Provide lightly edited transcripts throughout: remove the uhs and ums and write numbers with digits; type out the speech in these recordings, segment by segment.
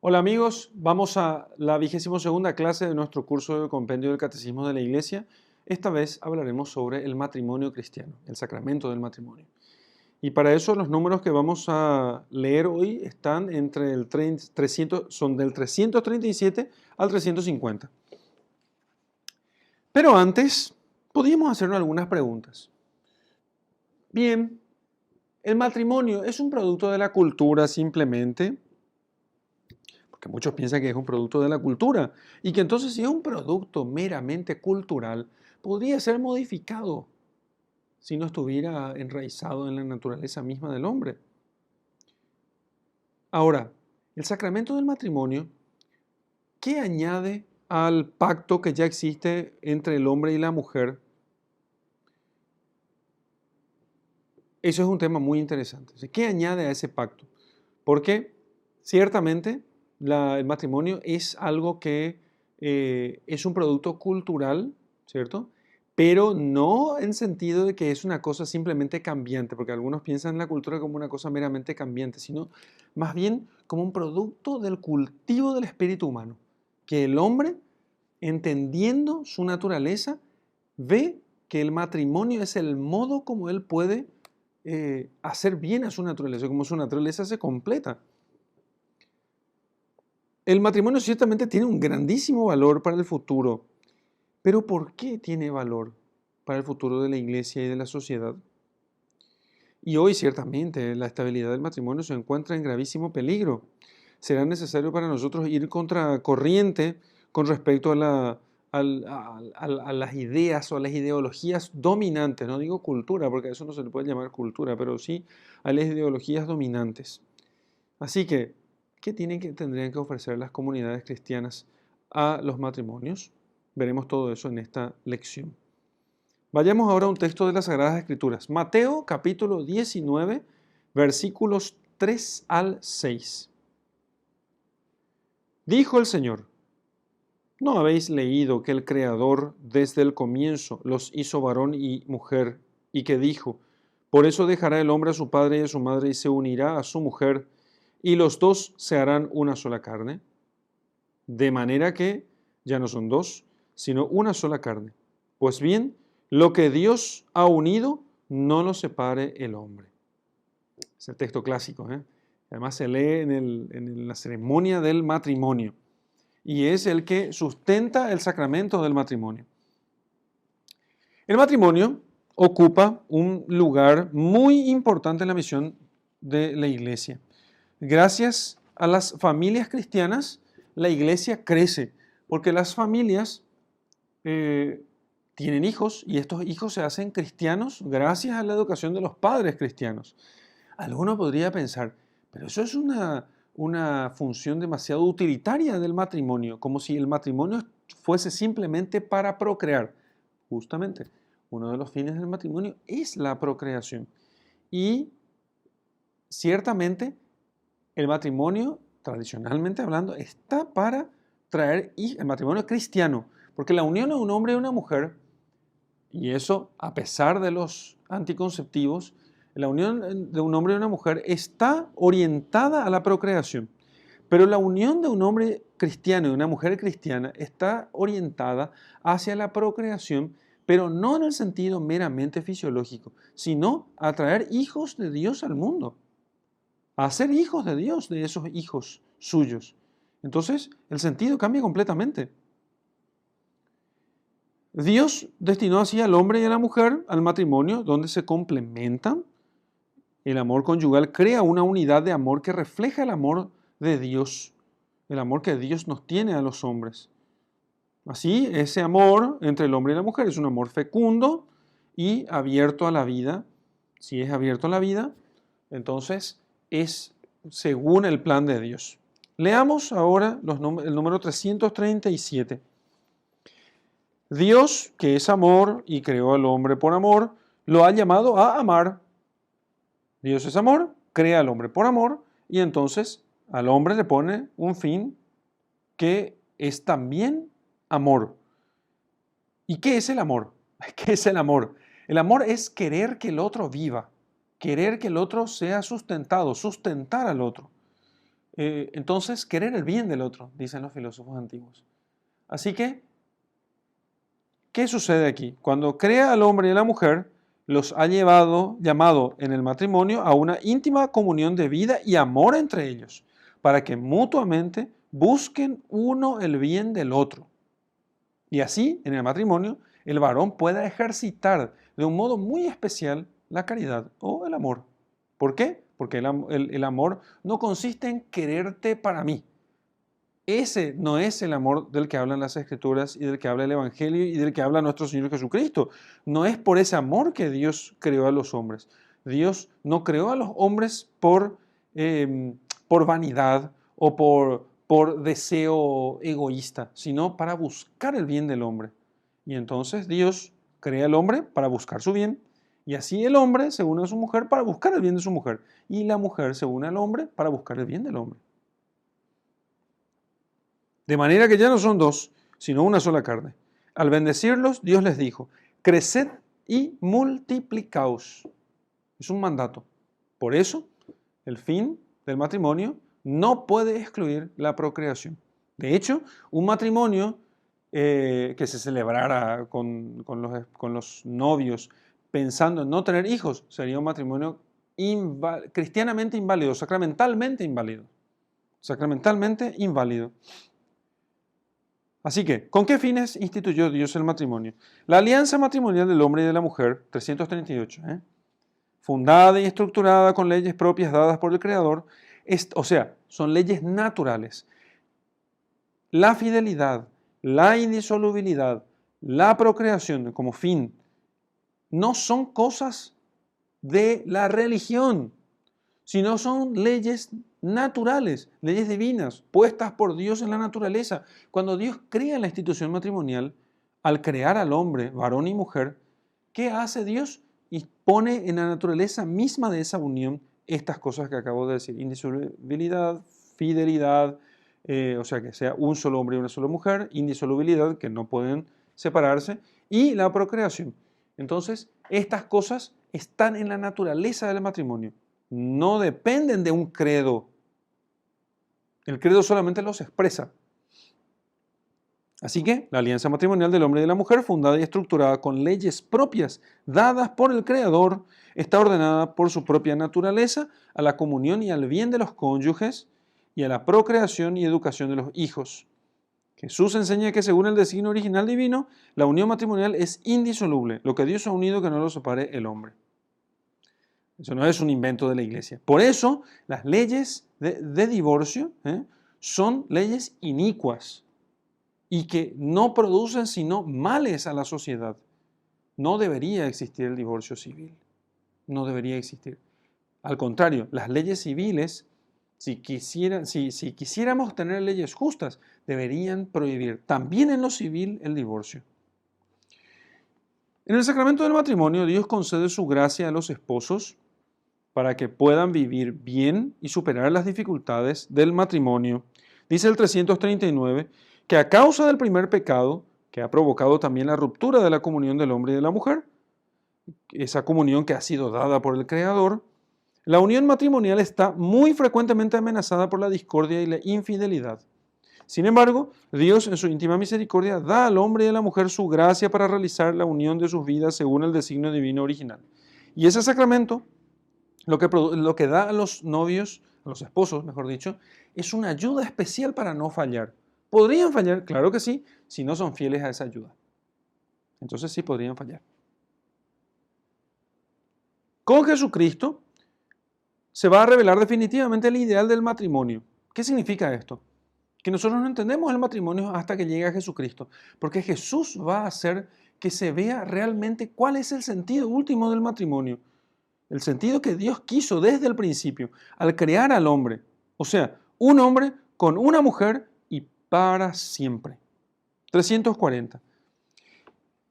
Hola amigos, vamos a la 22ª clase de nuestro curso de Compendio del Catecismo de la Iglesia. Esta vez hablaremos sobre el matrimonio cristiano, el sacramento del matrimonio. Y para eso los números que vamos a leer hoy están entre el 300, son del 337 al 350. Pero antes, podríamos hacernos algunas preguntas. Bien, ¿el matrimonio es un producto de la cultura simplemente? Que muchos piensan que es un producto de la cultura y que entonces si es un producto meramente cultural, podría ser modificado si no estuviera enraizado en la naturaleza misma del hombre. Ahora, el sacramento del matrimonio, ¿qué añade al pacto que ya existe entre el hombre y la mujer? Eso es un tema muy interesante. ¿Qué añade a ese pacto? Porque ciertamente el matrimonio es algo que es un producto cultural, ¿cierto? Pero no en sentido de que es una cosa simplemente cambiante, porque algunos piensan en la cultura como una cosa meramente cambiante, sino más bien como un producto del cultivo del espíritu humano, que el hombre, entendiendo su naturaleza, ve que el matrimonio es el modo como él puede hacer bien a su naturaleza, como su naturaleza se completa. El matrimonio ciertamente tiene un grandísimo valor para el futuro, pero ¿por qué tiene valor para el futuro de la iglesia y de la sociedad? Y hoy ciertamente la estabilidad del matrimonio se encuentra en gravísimo peligro. Será necesario para nosotros ir contracorriente con respecto a las ideas o a las ideologías dominantes. No digo cultura, porque a eso no se le puede llamar cultura, pero sí a las ideologías dominantes. Así que, ¿qué tendrían que ofrecer las comunidades cristianas a los matrimonios? Veremos todo eso en esta lección. Vayamos ahora a un texto de las Sagradas Escrituras. Mateo capítulo 19, versículos 3 al 6. Dijo el Señor: ¿no habéis leído que el Creador desde el comienzo los hizo varón y mujer, y que dijo: por eso dejará el hombre a su padre y a su madre y se unirá a su mujer, y los dos se harán una sola carne? De manera que ya no son dos, sino una sola carne. Pues bien, lo que Dios ha unido, no lo separe el hombre. Es el texto clásico, ¿eh? Además se lee en la ceremonia del matrimonio y es el que sustenta el sacramento del matrimonio. El matrimonio ocupa un lugar muy importante en la misión de la iglesia. Gracias a las familias cristianas, la iglesia crece, porque las familias tienen hijos y estos hijos se hacen cristianos gracias a la educación de los padres cristianos. Alguno podría pensar, pero eso es una función demasiado utilitaria del matrimonio, como si el matrimonio fuese simplemente para procrear. Justamente, uno de los fines del matrimonio es la procreación. Y ciertamente el matrimonio, tradicionalmente hablando, está para traer el matrimonio cristiano, porque la unión de un hombre y una mujer, y eso a pesar de los anticonceptivos, la unión de un hombre y una mujer está orientada a la procreación. Pero la unión de un hombre cristiano y una mujer cristiana está orientada hacia la procreación, pero no en el sentido meramente fisiológico, sino a traer hijos de Dios al mundo, a ser hijos de Dios, de esos hijos suyos. Entonces, el sentido cambia completamente. Dios destinó así al hombre y a la mujer al matrimonio, donde se complementan. El amor conyugal crea una unidad de amor que refleja el amor de Dios, el amor que Dios nos tiene a los hombres. Así, ese amor entre el hombre y la mujer es un amor fecundo y abierto a la vida. Si es abierto a la vida, entonces es según el plan de Dios. Leamos ahora el número 337. Dios, que es amor y creó al hombre por amor, lo ha llamado a amar. Dios es amor, crea al hombre por amor y entonces al hombre le pone un fin que es también amor. ¿Y qué es el amor? ¿Qué es el amor? El amor es querer que el otro viva, querer que el otro sea sustentado, sustentar al otro. entonces querer el bien del otro, dicen los filósofos antiguos. Así que, ¿qué sucede aquí? Cuando crea al hombre y a la mujer, los ha llamado en el matrimonio a una íntima comunión de vida y amor entre ellos, para que mutuamente busquen uno el bien del otro. Y así, en el matrimonio, el varón pueda ejercitar de un modo muy especial la caridad o el amor. ¿Por qué? Porque el amor no consiste en quererte para mí. Ese no es el amor del que hablan las Escrituras y del que habla el Evangelio y del que habla nuestro Señor Jesucristo. No es por ese amor que Dios creó a los hombres. Dios no creó a los hombres por vanidad o por deseo egoísta, sino para buscar el bien del hombre. Y entonces Dios crea al hombre para buscar su bien, y así el hombre se une a su mujer para buscar el bien de su mujer, y la mujer se une al hombre para buscar el bien del hombre. De manera que ya no son dos, sino una sola carne. Al bendecirlos, Dios les dijo, creced y multiplicaos. Es un mandato. Por eso, el fin del matrimonio no puede excluir la procreación. De hecho, un matrimonio que se celebrara con los novios pensando en no tener hijos sería un matrimonio cristianamente inválido, sacramentalmente inválido. Sacramentalmente inválido. Así que, ¿con qué fines instituyó Dios el matrimonio? La alianza matrimonial del hombre y de la mujer, 338, fundada y estructurada con leyes propias dadas por el Creador, o sea, son leyes naturales. La fidelidad, la indisolubilidad, la procreación como fin, no son cosas de la religión, sino son leyes naturales, leyes divinas, puestas por Dios en la naturaleza. Cuando Dios crea la institución matrimonial, al crear al hombre, varón y mujer, ¿qué hace Dios? Y pone en la naturaleza misma de esa unión estas cosas que acabo de decir: indisolubilidad, fidelidad, o sea, que sea un solo hombre y una sola mujer, indisolubilidad, que no pueden separarse, y la procreación. Entonces, estas cosas están en la naturaleza del matrimonio. No dependen de un credo. El credo solamente los expresa. Así que la alianza matrimonial del hombre y de la mujer, fundada y estructurada con leyes propias dadas por el Creador, está ordenada por su propia naturaleza a la comunión y al bien de los cónyuges y a la procreación y educación de los hijos. Jesús enseña que según el designio original divino, la unión matrimonial es indisoluble. Lo que Dios ha unido, que no lo separe el hombre. Eso no es un invento de la iglesia. Por eso, las leyes de divorcio son leyes inicuas y que no producen sino males a la sociedad. No debería existir el divorcio civil. No debería existir. Al contrario, las leyes civiles, si quisiéramos tener leyes justas, deberían prohibir también en lo civil el divorcio. En el sacramento del matrimonio, Dios concede su gracia a los esposos para que puedan vivir bien y superar las dificultades del matrimonio. Dice el 339 que a causa del primer pecado, que ha provocado también la ruptura de la comunión del hombre y de la mujer, esa comunión que ha sido dada por el Creador, la unión matrimonial está muy frecuentemente amenazada por la discordia y la infidelidad. Sin embargo, Dios en su íntima misericordia da al hombre y a la mujer su gracia para realizar la unión de sus vidas según el designio divino original. Y ese sacramento lo que da a los novios, a los esposos, mejor dicho, es una ayuda especial para no fallar. ¿Podrían fallar? Claro que sí, si no son fieles a esa ayuda. Entonces sí podrían fallar. Con Jesucristo se va a revelar definitivamente el ideal del matrimonio. ¿Qué significa esto? Que nosotros no entendemos el matrimonio hasta que llegue a Jesucristo, porque Jesús va a hacer que se vea realmente cuál es el sentido último del matrimonio. El sentido que Dios quiso desde el principio, al crear al hombre. O sea, un hombre con una mujer y para siempre. 340.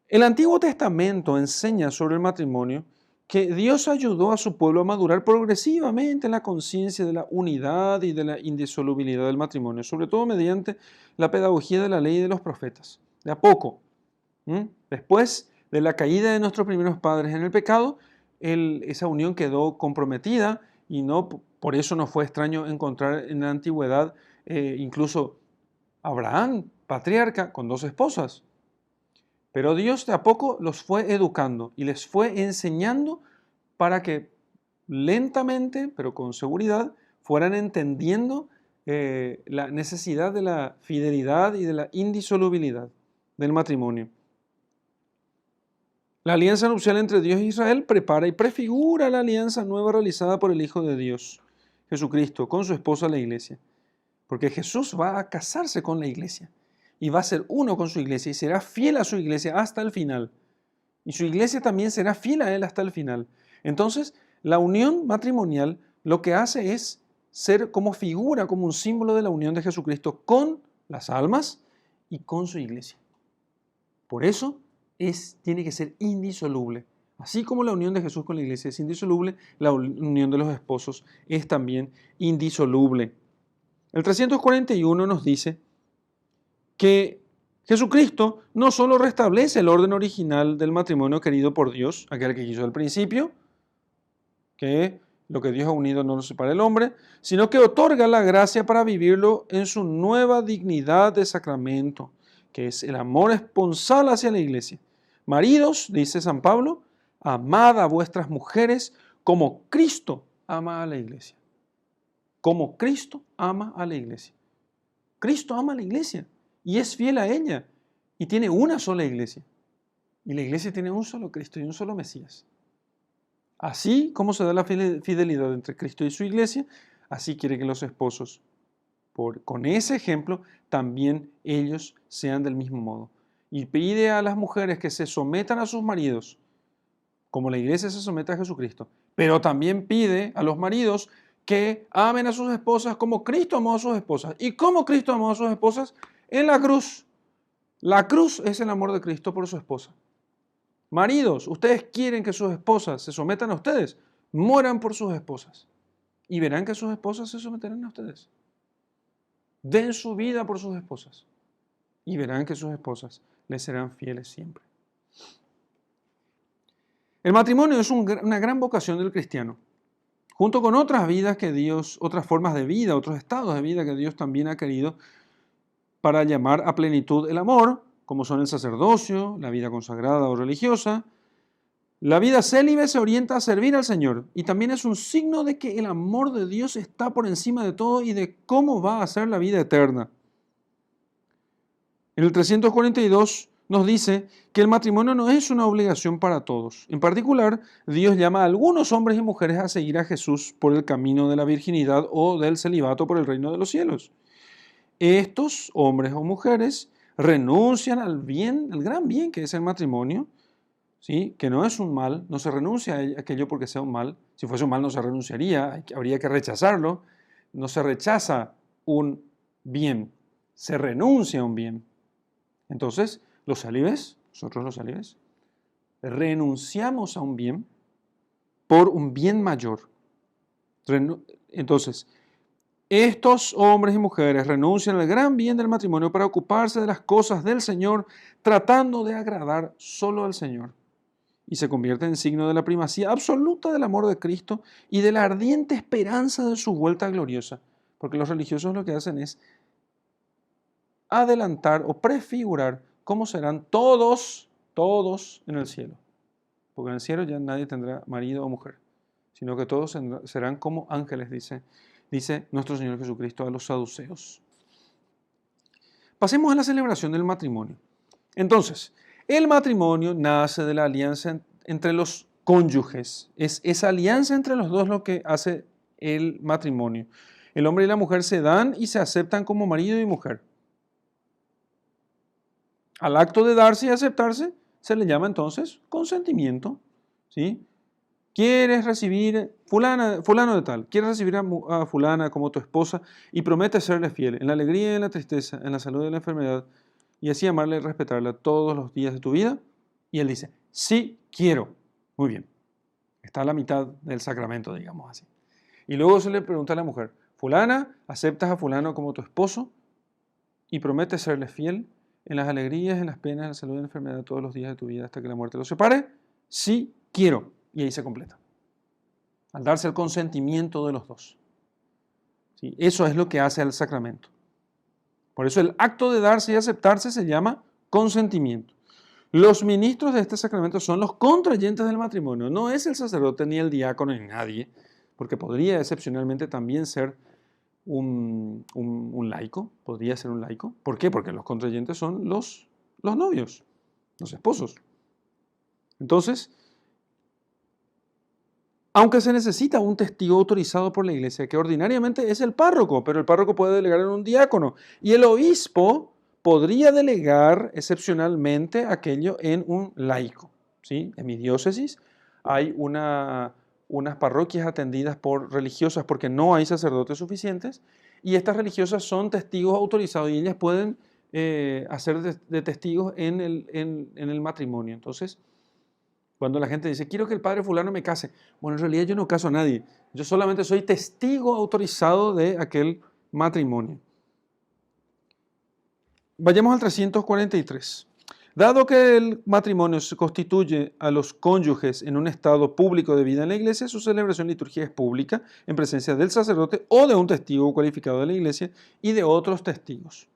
El Antiguo Testamento enseña sobre el matrimonio que Dios ayudó a su pueblo a madurar progresivamente en la conciencia de la unidad y de la indisolubilidad del matrimonio, sobre todo mediante la pedagogía de la ley y de los profetas. De a poco. Después de la caída de nuestros primeros padres en el pecado, esa unión quedó comprometida y no Por eso no fue extraño encontrar en la antigüedad incluso Abraham, patriarca, con 2 esposas. Pero Dios de a poco los fue educando y les fue enseñando para que lentamente, pero con seguridad, fueran entendiendo la necesidad de la fidelidad y de la indisolubilidad del matrimonio. La alianza nupcial entre Dios e Israel prepara y prefigura la alianza nueva realizada por el Hijo de Dios, Jesucristo, con su esposa la iglesia. Porque Jesús va a casarse con la iglesia y va a ser uno con su iglesia y será fiel a su iglesia hasta el final. Y su iglesia también será fiel a él hasta el final. Entonces, la unión matrimonial lo que hace es ser como figura, como un símbolo de la unión de Jesucristo con las almas y con su iglesia. Por eso tiene que ser indisoluble. Así como la unión de Jesús con la iglesia es indisoluble, la unión de los esposos es también indisoluble. El 341 nos dice que Jesucristo no solo restablece el orden original del matrimonio querido por Dios, aquel que quiso al principio, que lo que Dios ha unido no lo separa el hombre, sino que otorga la gracia para vivirlo en su nueva dignidad de sacramento, que es el amor esponsal hacia la iglesia. Maridos, dice San Pablo, amad a vuestras mujeres como Cristo ama a la iglesia. Como Cristo ama a la iglesia. Cristo ama a la iglesia y es fiel a ella y tiene una sola iglesia. Y la iglesia tiene un solo Cristo y un solo Mesías. Así como se da la fidelidad entre Cristo y su iglesia, así quiere que los esposos, con ese ejemplo, también ellos sean del mismo modo. Y pide a las mujeres que se sometan a sus maridos, como la iglesia se somete a Jesucristo. Pero también pide a los maridos que amen a sus esposas como Cristo amó a sus esposas. ¿Y cómo Cristo amó a sus esposas? En la cruz. La cruz es el amor de Cristo por su esposa. Maridos, ustedes quieren que sus esposas se sometan a ustedes, mueran por sus esposas. Y verán que sus esposas se someterán a ustedes. Den su vida por sus esposas. Y verán que sus esposas les serán fieles siempre. El matrimonio es una gran vocación del cristiano. Junto con otras vidas que Dios, otras formas de vida, otros estados de vida que Dios también ha querido para llamar a plenitud el amor, como son el sacerdocio, la vida consagrada o religiosa. La vida célibe se orienta a servir al Señor y también es un signo de que el amor de Dios está por encima de todo y de cómo va a ser la vida eterna. En el 342 nos dice que el matrimonio no es una obligación para todos. En particular, Dios llama a algunos hombres y mujeres a seguir a Jesús por el camino de la virginidad o del celibato por el reino de los cielos. Estos hombres o mujeres renuncian al bien, al gran bien que es el matrimonio, ¿sí? Que no es un mal, no se renuncia a aquello porque sea un mal. Si fuese un mal no se renunciaría, habría que rechazarlo. No se rechaza un bien, se renuncia a un bien. Entonces, los célibes, nosotros los célibes, renunciamos a un bien por un bien mayor. Entonces, estos hombres y mujeres renuncian al gran bien del matrimonio para ocuparse de las cosas del Señor, tratando de agradar solo al Señor. Y se convierte en signo de la primacía absoluta del amor de Cristo y de la ardiente esperanza de su vuelta gloriosa. Porque los religiosos lo que hacen es adelantar o prefigurar cómo serán todos en el cielo. Porque en el cielo ya nadie tendrá marido o mujer, sino que todos serán como ángeles, dice nuestro Señor Jesucristo a los saduceos. Pasemos a la celebración del matrimonio. Entonces, el matrimonio nace de la alianza entre los cónyuges. Es esa alianza entre los dos lo que hace el matrimonio. El hombre y la mujer se dan y se aceptan como marido y mujer. Al acto de darse y aceptarse se le llama entonces consentimiento, ¿sí? ¿Quieres recibir fulano de tal? ¿Quieres recibir a fulana como tu esposa y prometes serle fiel en la alegría y en la tristeza, en la salud y en la enfermedad y así amarla y respetarla todos los días de tu vida? Y él dice, sí quiero. Muy bien. Está a la mitad del sacramento, digamos así. Y luego se le pregunta a la mujer, fulana, ¿aceptas a fulano como tu esposo y prometes serle fiel en las alegrías, en las penas, en la salud y en la enfermedad todos los días de tu vida hasta que la muerte los separe? Sí quiero. Y ahí se completa. Al darse el consentimiento de los dos. ¿sí? Eso es lo que hace el sacramento. Por eso el acto de darse y aceptarse se llama consentimiento. Los ministros de este sacramento son los contrayentes del matrimonio. No es el sacerdote ni el diácono ni nadie, porque podría excepcionalmente también ser un laico, podría ser un laico. ¿Por qué? Porque los contrayentes son los novios, los esposos. Entonces, aunque se necesita un testigo autorizado por la iglesia, que ordinariamente es el párroco, pero el párroco puede delegar en un diácono, y el obispo podría delegar excepcionalmente aquello en un laico, ¿sí? En mi diócesis hay unas parroquias atendidas por religiosas porque no hay sacerdotes suficientes, y estas religiosas son testigos autorizados y ellas pueden hacer de testigos en el matrimonio. Entonces, cuando la gente dice, quiero que el padre fulano me case, bueno, en realidad yo no caso a nadie, yo solamente soy testigo autorizado de aquel matrimonio. Vayamos al 343. Dado que el matrimonio se constituye a los cónyuges en un estado público de vida en la iglesia, su celebración litúrgica es pública en presencia del sacerdote o de un testigo cualificado de la iglesia y de otros testigos.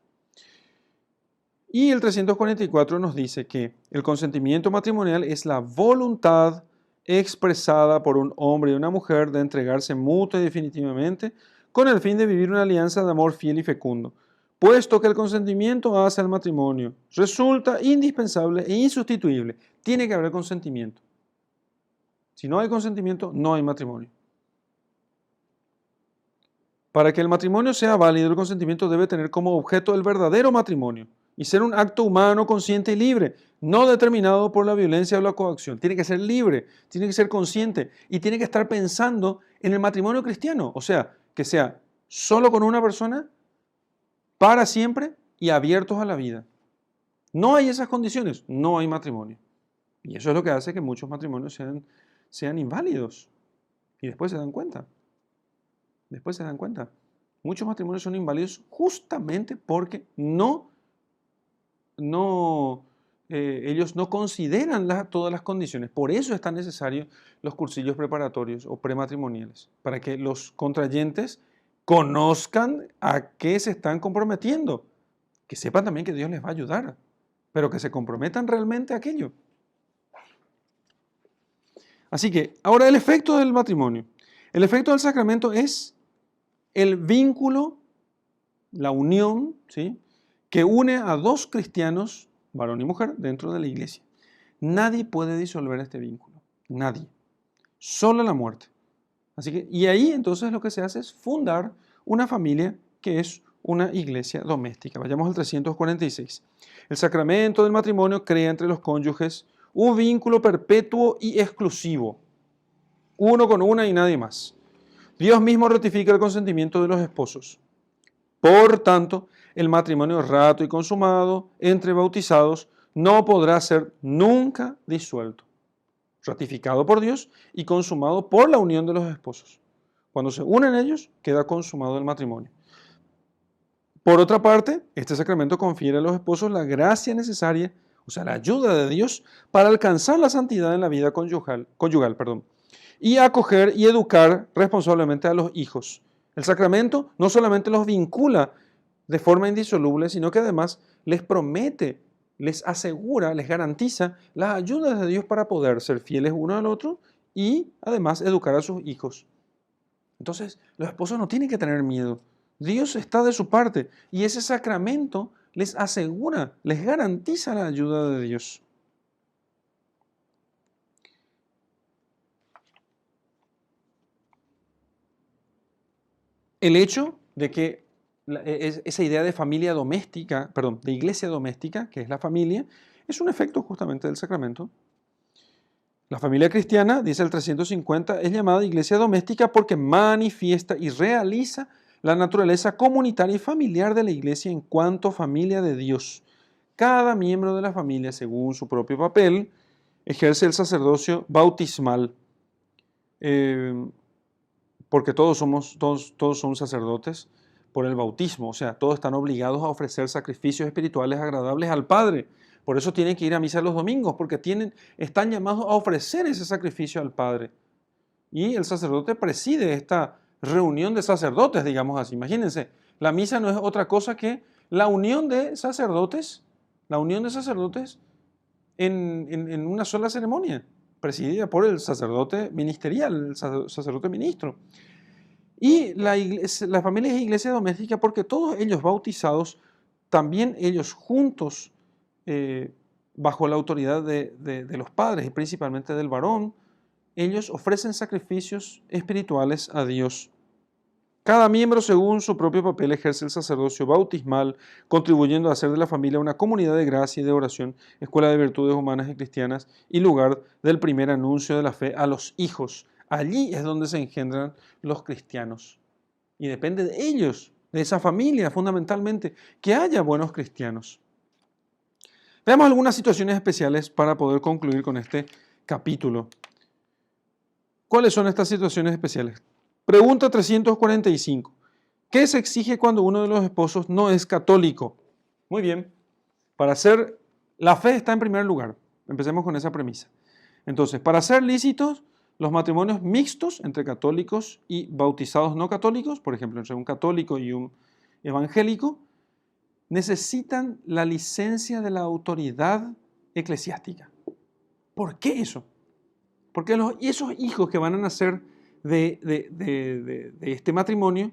Y el 344 nos dice que el consentimiento matrimonial es la voluntad expresada por un hombre y una mujer de entregarse mutua y definitivamente con el fin de vivir una alianza de amor fiel y fecundo, puesto que el consentimiento hace al matrimonio resulta indispensable e insustituible. Tiene que haber consentimiento. Si no hay consentimiento, no hay matrimonio. Para que el matrimonio sea válido, el consentimiento debe tener como objeto el verdadero matrimonio y ser un acto humano, consciente y libre, no determinado por la violencia o la coacción. Tiene que ser libre, tiene que ser consciente y tiene que estar pensando en el matrimonio cristiano, o sea, que sea solo con una persona, para siempre y abiertos a la vida. No hay esas condiciones, no hay matrimonio. Y eso es lo que hace que muchos matrimonios sean inválidos. Y después se dan cuenta. Después se dan cuenta. Muchos matrimonios son inválidos justamente porque ellos no consideran todas las condiciones. Por eso es tan necesario los cursillos preparatorios o prematrimoniales, para que los contrayentes conozcan a qué se están comprometiendo, que sepan también que Dios les va a ayudar, pero que se comprometan realmente a aquello. Así que, ahora el efecto del matrimonio. El efecto del sacramento es el vínculo, la unión, ¿sí?, que une a dos cristianos, varón y mujer, dentro de la iglesia. Nadie puede disolver este vínculo, nadie. Solo la muerte. Así que, y ahí entonces lo que se hace es fundar una familia que es una iglesia doméstica. Vayamos al 346. El sacramento del matrimonio crea entre los cónyuges un vínculo perpetuo y exclusivo, uno con una y nadie más. Dios mismo ratifica el consentimiento de los esposos. Por tanto, el matrimonio rato y consumado entre bautizados no podrá ser nunca disuelto, ratificado por Dios y consumado por la unión de los esposos. Cuando se unen ellos, queda consumado el matrimonio. Por otra parte, este sacramento confiere a los esposos la gracia necesaria, o sea, la ayuda de Dios, para alcanzar la santidad en la vida conyugal, y acoger y educar responsablemente a los hijos. El sacramento no solamente los vincula de forma indisoluble, sino que además les promete, les asegura, les garantiza las ayudas de Dios para poder ser fieles uno al otro y además educar a sus hijos. Entonces, los esposos no tienen que tener miedo. Dios está de su parte y ese sacramento les asegura, les garantiza la ayuda de Dios. El hecho de que esa idea de familia doméstica, perdón, de iglesia doméstica, que es la familia, es un efecto justamente del sacramento. La familia cristiana, dice el 350, es llamada iglesia doméstica porque manifiesta y realiza la naturaleza comunitaria y familiar de la iglesia en cuanto familia de Dios. Cada miembro de la familia, según su propio papel, ejerce el sacerdocio bautismal, porque todos son sacerdotes por el bautismo, o sea, todos están obligados a ofrecer sacrificios espirituales agradables al Padre. Por eso tienen que ir a misa los domingos, porque están llamados a ofrecer ese sacrificio al Padre. Y el sacerdote preside reunión de sacerdotes, digamos así. Imagínense, la misa no es otra cosa que la unión de sacerdotes en una sola ceremonia, presidida por el sacerdote ministerial, el sacerdote ministro. Y la familia es iglesia doméstica porque todos ellos bautizados, también ellos juntos, bajo la autoridad de los padres y principalmente del varón, ellos ofrecen sacrificios espirituales a Dios. Cada miembro, según su propio papel, ejerce el sacerdocio bautismal, contribuyendo a hacer de la familia una comunidad de gracia y de oración, escuela de virtudes humanas y cristianas y lugar del primer anuncio de la fe a los hijos. Allí es donde se engendran los cristianos. Y depende de ellos, de esa familia fundamentalmente, que haya buenos cristianos. Veamos algunas situaciones especiales para poder concluir con este capítulo. ¿Cuáles son estas situaciones especiales? Pregunta 345. ¿Qué se exige cuando uno de los esposos no es católico? Muy bien. La fe está en primer lugar. Empecemos con esa premisa. Entonces, para ser lícitos, los matrimonios mixtos entre católicos y bautizados no católicos, por ejemplo, entre un católico y un evangélico, necesitan la licencia de la autoridad eclesiástica. ¿Por qué eso? Porque esos hijos que van a nacer de este matrimonio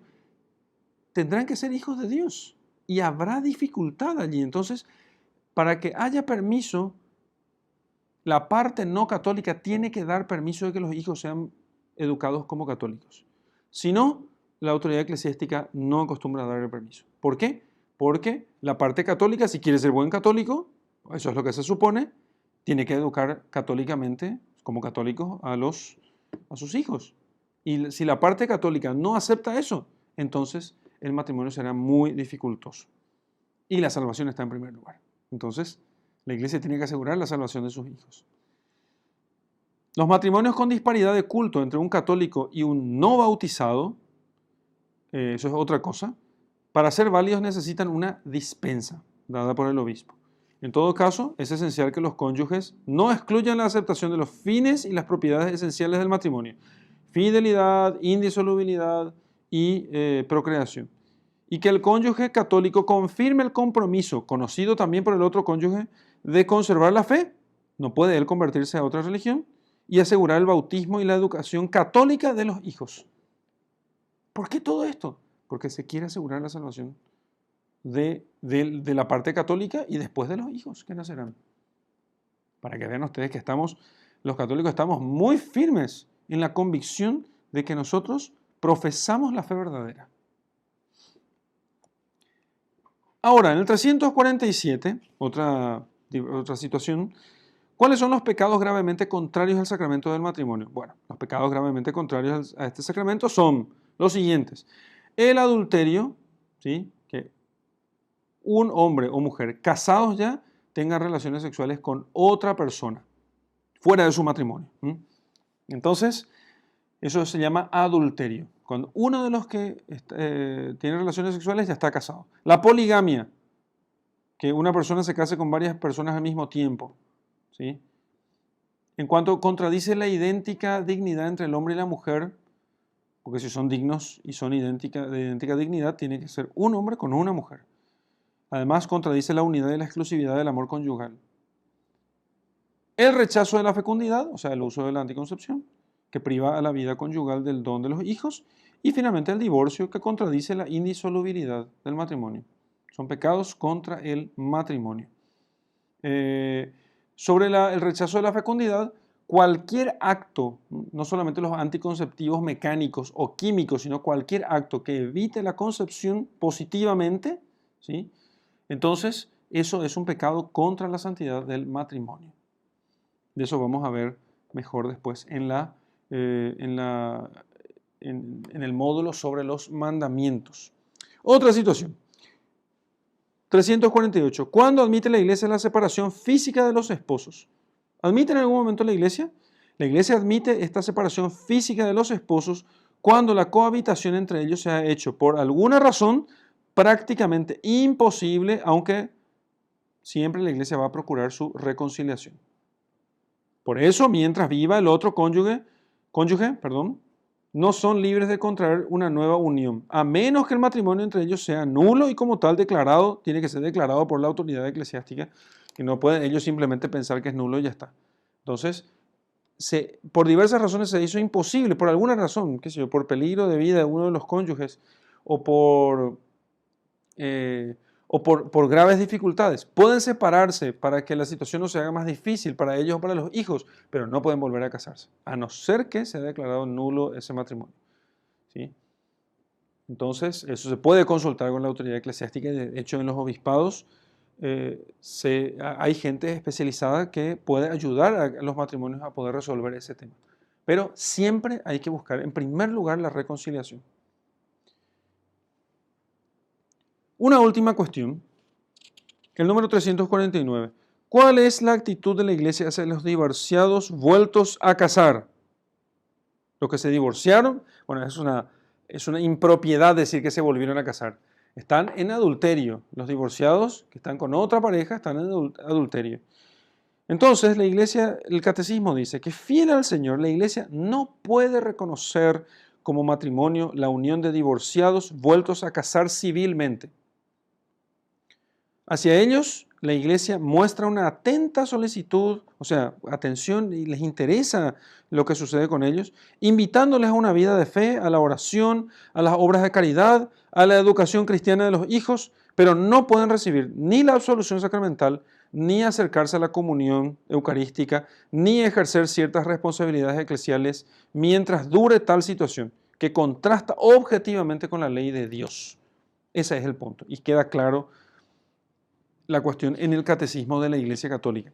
tendrán que ser hijos de Dios y habrá dificultad allí. Entonces, para que haya permiso, la parte no católica tiene que dar permiso de que los hijos sean educados como católicos. Si no, la autoridad eclesiástica no acostumbra a dar el permiso. ¿Por qué? Porque la parte católica, si quiere ser buen católico, eso es lo que se supone, tiene que educar católicamente, como católicos, a sus hijos. Y si la parte católica no acepta eso, entonces el matrimonio será muy dificultoso. Y la salvación está en primer lugar. Entonces, la iglesia tiene que asegurar la salvación de sus hijos. Los matrimonios con disparidad de culto entre un católico y un no bautizado, eso es otra cosa, para ser válidos necesitan una dispensa dada por el obispo. En todo caso, es esencial que los cónyuges no excluyan la aceptación de los fines y las propiedades esenciales del matrimonio: fidelidad, indisolubilidad y procreación. Y que el cónyuge católico confirme el compromiso, conocido también por el otro cónyuge, de conservar la fe, no puede él convertirse a otra religión, y asegurar el bautismo y la educación católica de los hijos. ¿Por qué todo esto? Porque se quiere asegurar la salvación de la parte católica y después de los hijos que nacerán. Para que vean ustedes que los católicos estamos muy firmes en la convicción de que nosotros profesamos la fe verdadera. Ahora, en el 347, otra situación, ¿cuáles son los pecados gravemente contrarios al sacramento del matrimonio? Bueno, los pecados gravemente contrarios a este sacramento son los siguientes: el adulterio, ¿sí? Que un hombre o mujer casados ya tengan relaciones sexuales con otra persona, fuera de su matrimonio. Entonces, eso se llama adulterio. Cuando uno de los que tiene relaciones sexuales ya está casado. La poligamia, que una persona se case con varias personas al mismo tiempo, ¿sí? En cuanto contradice la idéntica dignidad entre el hombre y la mujer, porque si son dignos y son de idéntica dignidad, tiene que ser un hombre con una mujer. Además, contradice la unidad y la exclusividad del amor conyugal. El rechazo de la fecundidad, o sea, el uso de la anticoncepción, que priva a la vida conyugal del don de los hijos. Y finalmente el divorcio, que contradice la indisolubilidad del matrimonio. Son pecados contra el matrimonio. Sobre el rechazo de la fecundidad, cualquier acto, no solamente los anticonceptivos mecánicos o químicos, sino cualquier acto que evite la concepción positivamente, ¿sí? Entonces, eso es un pecado contra la santidad del matrimonio. De eso vamos a ver mejor después en el módulo sobre los mandamientos. Otra situación. 348. ¿Cuándo admite la iglesia la separación física de los esposos? ¿Admite en algún momento la iglesia? La iglesia admite esta separación física de los esposos cuando la cohabitación entre ellos se ha hecho por alguna razón prácticamente imposible, aunque siempre la iglesia va a procurar su reconciliación. Por eso, mientras viva el otro cónyuge, no son libres de contraer una nueva unión, a menos que el matrimonio entre ellos sea nulo y como tal declarado, tiene que ser declarado por la autoridad eclesiástica, que no pueden ellos simplemente pensar que es nulo y ya está. Entonces, por diversas razones se hizo imposible, por alguna razón, qué sé yo, por peligro de vida de uno de los cónyuges o por graves dificultades. Pueden separarse para que la situación no se haga más difícil para ellos o para los hijos, pero no pueden volver a casarse, a no ser que se haya declarado nulo ese matrimonio, ¿sí? Entonces, eso se puede consultar con la autoridad eclesiástica. De hecho, en los obispados hay gente especializada que puede ayudar a los matrimonios a poder resolver ese tema. Pero siempre hay que buscar, en primer lugar, la reconciliación. Una última cuestión, el número 349. ¿Cuál es la actitud de la iglesia hacia los divorciados vueltos a casar? Los que se divorciaron, bueno, es una impropiedad decir que se volvieron a casar. Están en adulterio. Los divorciados que están con otra pareja están en adulterio. Entonces, la iglesia, el catecismo dice que fiel al Señor, la iglesia no puede reconocer como matrimonio la unión de divorciados vueltos a casar civilmente. Hacia ellos, la iglesia muestra una atenta solicitud, o sea, atención, y les interesa lo que sucede con ellos, invitándoles a una vida de fe, a la oración, a las obras de caridad, a la educación cristiana de los hijos, pero no pueden recibir ni la absolución sacramental, ni acercarse a la comunión eucarística, ni ejercer ciertas responsabilidades eclesiales mientras dure tal situación, que contrasta objetivamente con la ley de Dios. Ese es el punto, y queda claro la cuestión en el catecismo de la Iglesia Católica.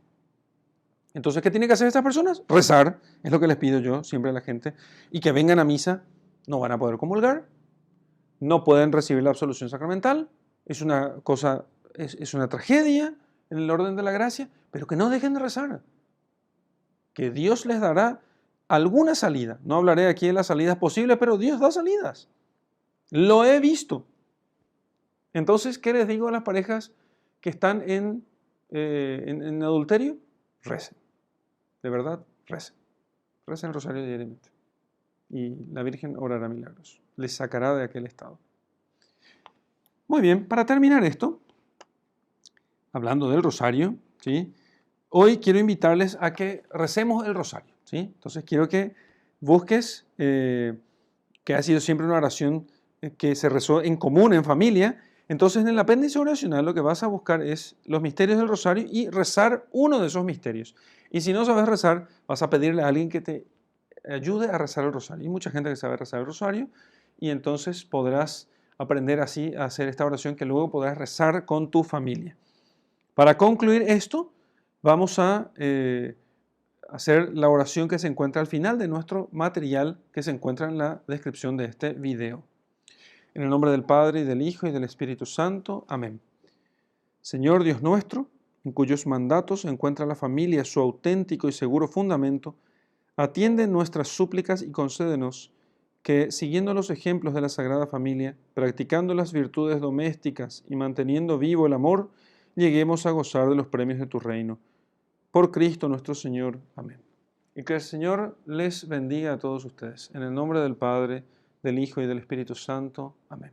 Entonces, ¿qué tienen que hacer estas personas? Rezar, es lo que les pido yo siempre a la gente, y que vengan a misa. No van a poder comulgar, no pueden recibir la absolución sacramental, es una cosa, es una tragedia en el orden de la gracia, pero que no dejen de rezar, que Dios les dará alguna salida. No hablaré aquí de las salidas posibles, pero Dios da salidas. Lo he visto. Entonces, ¿qué les digo a las parejas que están en adulterio? Recen. De verdad, recen. Recen el rosario diariamente. Y la Virgen orará milagros. Les sacará de aquel estado. Muy bien, para terminar esto, hablando del rosario, ¿sí? Hoy quiero invitarles a que recemos el rosario, ¿sí? Entonces quiero que busques, que ha sido siempre una oración que se rezó en común, en familia. Entonces, en el apéndice oracional lo que vas a buscar es los misterios del rosario y rezar uno de esos misterios. Y si no sabes rezar, vas a pedirle a alguien que te ayude a rezar el rosario. Hay mucha gente que sabe rezar el rosario y entonces podrás aprender así a hacer esta oración que luego podrás rezar con tu familia. Para concluir esto, vamos a hacer la oración que se encuentra al final de nuestro material que se encuentra en la descripción de este video. En el nombre del Padre, y del Hijo, y del Espíritu Santo. Amén. Señor Dios nuestro, en cuyos mandatos encuentra la familia su auténtico y seguro fundamento, atiende nuestras súplicas y concédenos que, siguiendo los ejemplos de la Sagrada Familia, practicando las virtudes domésticas y manteniendo vivo el amor, lleguemos a gozar de los premios de tu reino. Por Cristo nuestro Señor. Amén. Y que el Señor les bendiga a todos ustedes. En el nombre del Padre, del Hijo y del Espíritu Santo. Amén.